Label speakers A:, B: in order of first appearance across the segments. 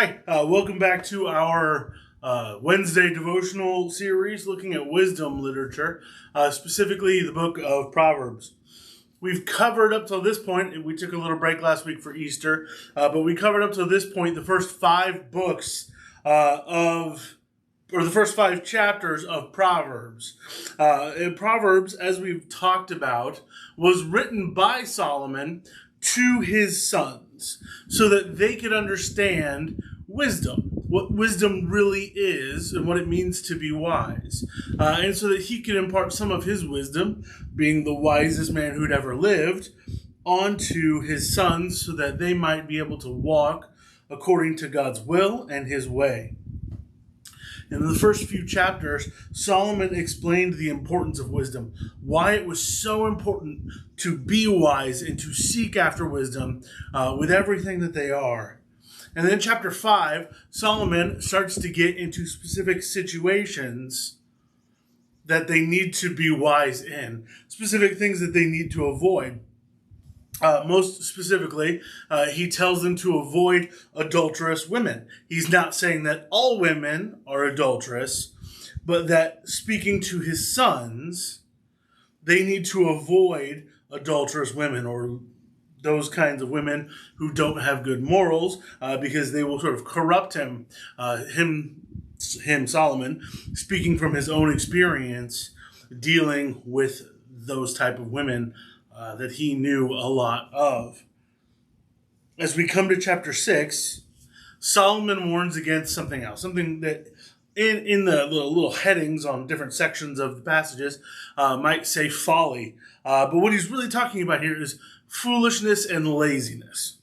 A: Hi, welcome back to our Wednesday devotional series looking at wisdom literature, specifically the book of Proverbs. We've covered up till this point, we took a little break last week for Easter, but we covered up till this point the first five books the first five chapters of Proverbs. Proverbs, as we've talked about, was written by Solomon to his sons so that they could understand wisdom, what wisdom really is and what it means to be wise. And so that he could impart some of his wisdom, being the wisest man who'd ever lived, onto his sons so that they might be able to walk according to God's will and his way. In the first few chapters, Solomon explained the importance of wisdom, why it was so important to be wise and to seek after wisdom with everything that they are. And then in chapter 5, Solomon starts to get into specific situations that they need to be wise in, specific things that they need to avoid. Most specifically, he tells them to avoid adulterous women. He's not saying that all women are adulterous, but that speaking to his sons, they need to avoid adulterous women or those kinds of women who don't have good morals because they will sort of corrupt him, Solomon, speaking from his own experience, dealing with those type of women that he knew a lot of. As we come to chapter 6, Solomon warns against something else, something that in the little headings on different sections of the passages might say folly. But what he's really talking about here is foolishness and laziness.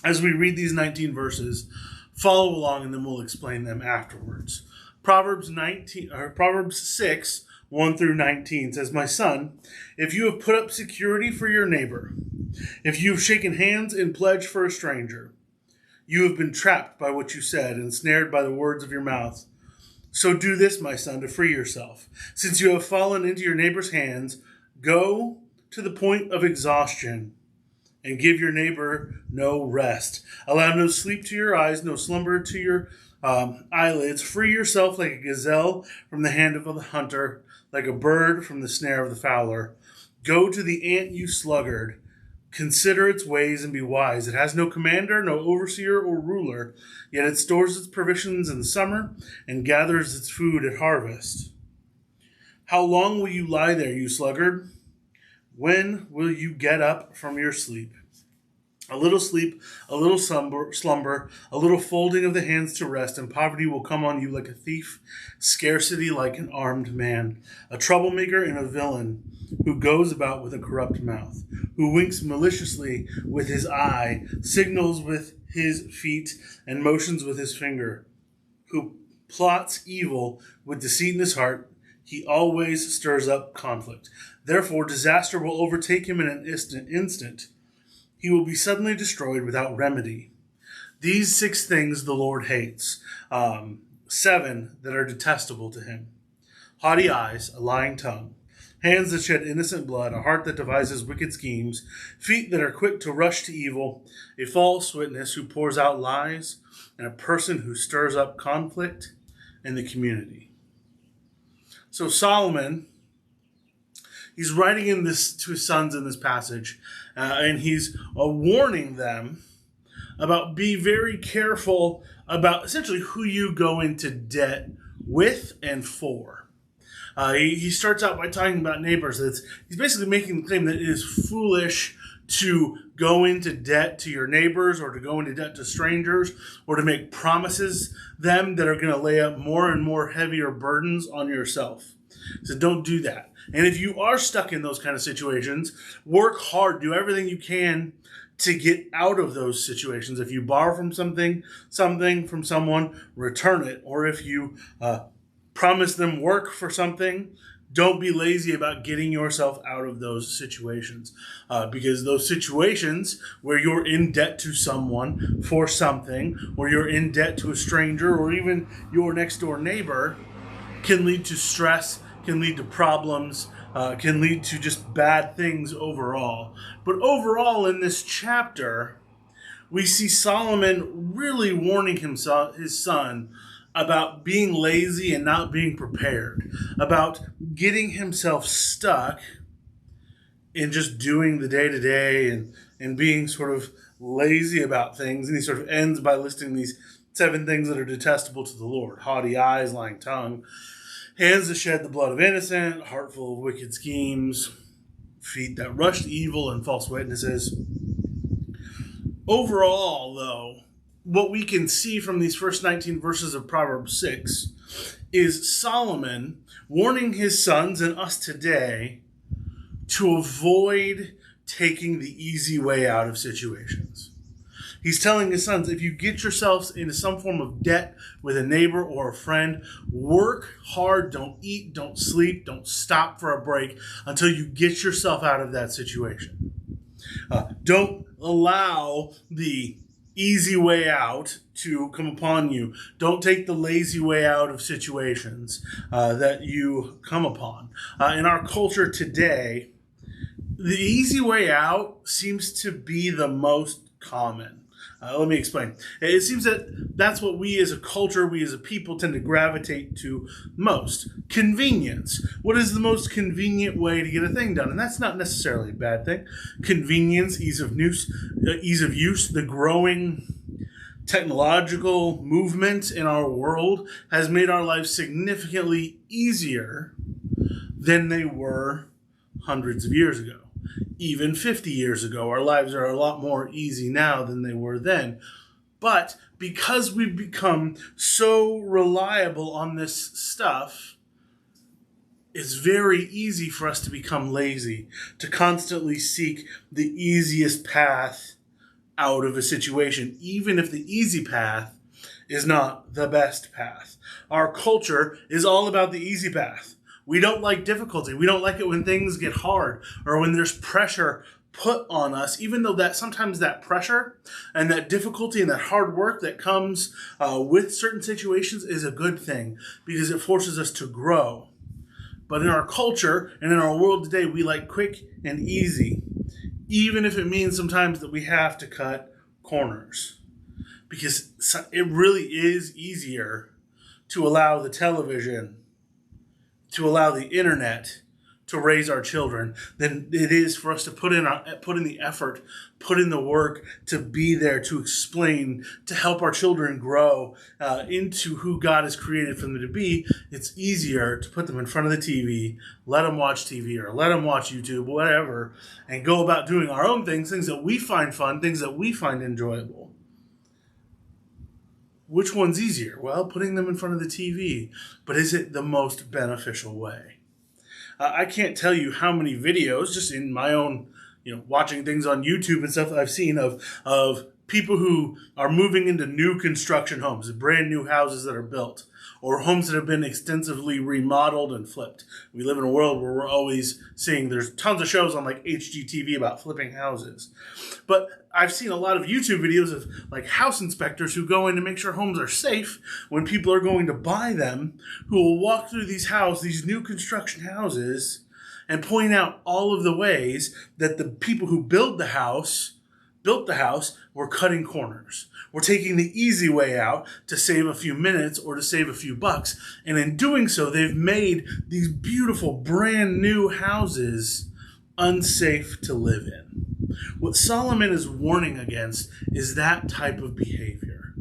A: As we read these 19 verses, follow along and then we'll explain them afterwards. Proverbs 6, 1 through 19 says, "My son, if you have put up security for your neighbor, if you have shaken hands in pledge for a stranger, you have been trapped by what you said and snared by the words of your mouth. So do this, my son, to free yourself. Since you have fallen into your neighbor's hands, go to the point of exhaustion and give your neighbor no rest. Allow no sleep to your eyes, no slumber to your eyelids. Free yourself like a gazelle from the hand of the hunter, like a bird from the snare of the fowler. Go to the ant, you sluggard. Consider its ways and be wise. It has no commander, no overseer or ruler, yet it stores its provisions in the summer and gathers its food at harvest. How long will you lie there, you sluggard? When will you get up from your sleep? A little sleep, a little slumber, a little folding of the hands to rest, and poverty will come on you like a thief, scarcity like an armed man, a troublemaker and a villain who goes about with a corrupt mouth, who winks maliciously with his eye, signals with his feet, and motions with his finger, who plots evil with deceit in his heart. He always stirs up conflict. Therefore, disaster will overtake him in an instant. He will be suddenly destroyed without remedy. These 6 things the Lord hates, 7 that are detestable to him: haughty eyes, a lying tongue, hands that shed innocent blood, a heart that devises wicked schemes, feet that are quick to rush to evil, a false witness who pours out lies, and a person who stirs up conflict in the community." So Solomon, he's writing to his sons in this passage, and he's warning them about be very careful about essentially who you go into debt with and for. He starts out by talking about neighbors. He's basically making the claim that it is foolish to go into debt to your neighbors or to go into debt to strangers or to make promises them that are going to lay up more and more heavier burdens on yourself. So don't do that. And if you are stuck in those kind of situations, work hard, do everything you can to get out of those situations. If you borrow from something from someone, return it. Or if you promise them work for something, don't be lazy about getting yourself out of those situations. Because those situations where you're in debt to someone for something, or you're in debt to a stranger, or even your next door neighbor, can lead to stress, can lead to problems, can lead to just bad things overall. But overall in this chapter, we see Solomon really warning himself, his son, about being lazy and not being prepared, about getting himself stuck in just doing the day to day and being sort of lazy about things. And he sort of ends by listing these 7 things that are detestable to the Lord: haughty eyes, lying tongue, hands that shed the blood of innocent, heart full of wicked schemes, feet that rush to evil and false witnesses. Overall, though, what we can see from these first 19 verses of Proverbs 6 is Solomon warning his sons and us today to avoid taking the easy way out of situations. He's telling his sons, if you get yourselves into some form of debt with a neighbor or a friend, work hard, don't eat, don't sleep, don't stop for a break until you get yourself out of that situation. Don't allow the easy way out to come upon you. Don't take the lazy way out of situations that you come upon. In our culture today, the easy way out seems to be the most common. Let me explain. It seems that that's what we as a culture, we as a people tend to gravitate to most. Convenience. What is the most convenient way to get a thing done? And that's not necessarily a bad thing. Convenience, ease of use, the growing technological movement in our world has made our lives significantly easier than they were hundreds of years ago. Even 50 years ago, our lives are a lot more easy now than they were then. But because we've become so reliable on this stuff, it's very easy for us to become lazy, to constantly seek the easiest path out of a situation, even if the easy path is not the best path. Our culture is all about the easy path. We don't like difficulty. We don't like it when things get hard or when there's pressure put on us, even though that sometimes that pressure and that difficulty and that hard work that comes with certain situations is a good thing because it forces us to grow. But in our culture and in our world today, we like quick and easy, even if it means sometimes that we have to cut corners, because it really is easier to allow the television, to allow the internet to raise our children than it is for us to put in the effort, put in the work to be there, to explain, to help our children grow into who God has created for them to be. It's easier to put them in front of the TV, let them watch TV or let them watch YouTube, whatever, and go about doing our own things that we find fun, things that we find enjoyable. Which one's easier? Well, putting them in front of the TV. But is it the most beneficial way? I can't tell you how many videos, just in my own, watching things on YouTube and stuff I've seen of people who are moving into new construction homes, brand new houses that are built, or homes that have been extensively remodeled and flipped. We live in a world where we're always seeing, there's tons of shows on like HGTV about flipping houses. But I've seen a lot of YouTube videos of like house inspectors who go in to make sure homes are safe when people are going to buy them, who will walk through these new construction houses and point out all of the ways that the people who built the house, were cutting corners. We're taking the easy way out to save a few minutes or to save a few bucks. And in doing so, they've made these beautiful brand new houses unsafe to live in. What Solomon is warning against is that type of behavior.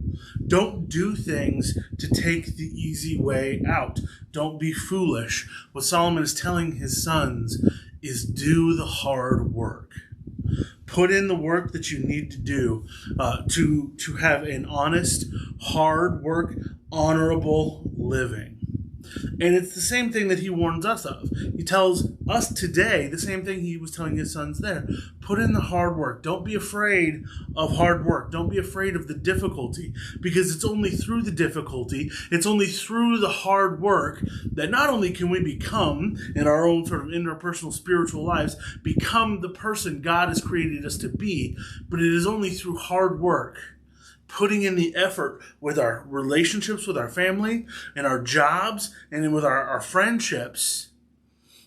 A: Don't do things to take the easy way out. Don't be foolish. What Solomon is telling his sons is do the hard work. Put in the work that you need to do to have an honest, hard work, honorable living. And it's the same thing that he warns us of. He tells us today the same thing he was telling his sons there. Put in the hard work. Don't be afraid of hard work. Don't be afraid of the difficulty, because it's only through the difficulty, it's only through the hard work that not only can we become, in our own sort of interpersonal spiritual lives, become the person God has created us to be, but it is only through hard work, putting in the effort with our relationships with our family and our jobs and with our friendships,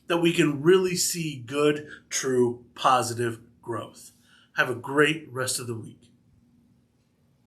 A: that we can really see good, true, positive growth. Have a great rest of the week.